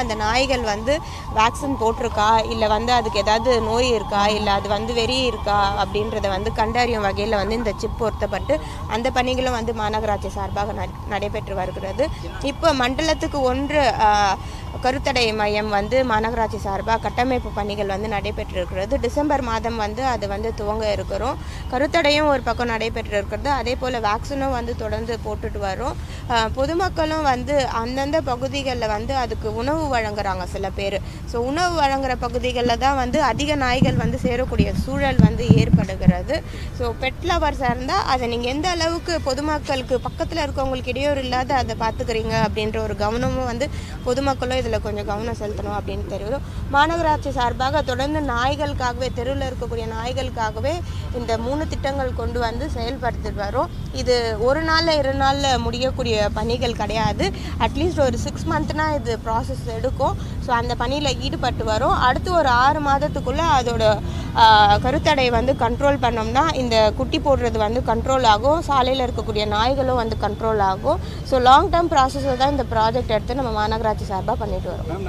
அந்த நாய்கள் வந்து வேக்சின் போட்டிருக்கா இல்லை வந்து அதுக்கு ஏதாவது நோய் இருக்கா இல்லை அது வந்து வெறி இருக்கா அப்படின்றத வந்து கண்டறியும் வகையில் வந்து இந்த சிப் பொருத்தப்பட்டு அந்த பணிகளும் வந்து மாநகராட்சி சார்பாக நடைபெற்று வருகிறது. இப்போ மண்டலத்துக்கு 1 கருத்தடை மையம் வந்து மாநகராட்சி சார்பாக கட்டமைப்பு பணிகள் வந்து நடைபெற்றிருக்கிறது. டிசம்பர் மாதம் வந்து அது வந்து துவங்க இருக்கிறோம். கருத்தடையும் ஒரு பக்கம் நடைபெற்று இருக்கிறது. அதே போல் வேக்சினும் வந்து தொடர்ந்து போட்டுட்டு வரோம். பொதுமக்களும் வந்து அந்தந்த பகுதிகளில் வந்து அதுக்கு உணவு வழங்குறாங்க சில பேர். ஸோ உணவு வழங்குகிற பகுதிகளில் தான் வந்து அதிக நாய்கள் வந்து சேரக்கூடிய சூழல் வந்து ஏற்படுகிறது. ஸோ பெட் லவர்ஸாக இருந்தால் அதை நீங்கள் எந்த அளவுக்கு பொதுமக்களுக்கு பக்கத்தில் இருக்கவங்களுக்கு இடையூறு இல்லாத அதை பார்த்துக்கிறீங்க அப்படின்ற ஒரு கவனமும் வந்து பொதுமக்களும் இதில் கொஞ்சம் கவனம் செலுத்தணும் அப்படின்னு தெரியும். மாநகராட்சி சார்பாக தொடர்ந்து நாய்களுக்காகவே தெருவில் இருக்கக்கூடிய நாய்களுக்காகவே இந்த 3 திட்டங்கள் கொண்டு வந்து செயல்படுத்திட்டு வரோம். இது ஒரு நாளில் 2 நாளில் முடியக்கூடிய பணிகள் கிடையாது. அட்லீஸ்ட் ஒரு 6 மந்த்னா இது ப்ராசஸ் எடுக்கும். ஸோ அந்த பணியில் ஈடுபட்டு வரும். அடுத்து ஒரு 6 மாதத்துக்குள்ளே அதோட கருத்தடை வந்து கண்ட்ரோல் பண்ணோம்னா இந்த குட்டி போடுறது வந்து கண்ட்ரோல் ஆகும். சாலையில் இருக்கக்கூடிய நாய்களும் வந்து கண்ட்ரோல் ஆகும். ஸோ லாங் டேர்ம் ப்ராசஸில் தான் இந்த ப்ராஜெக்ட் எடுத்து நம்ம மாநகராட்சி சார்பாக பண்ணிட்டு வரோம்.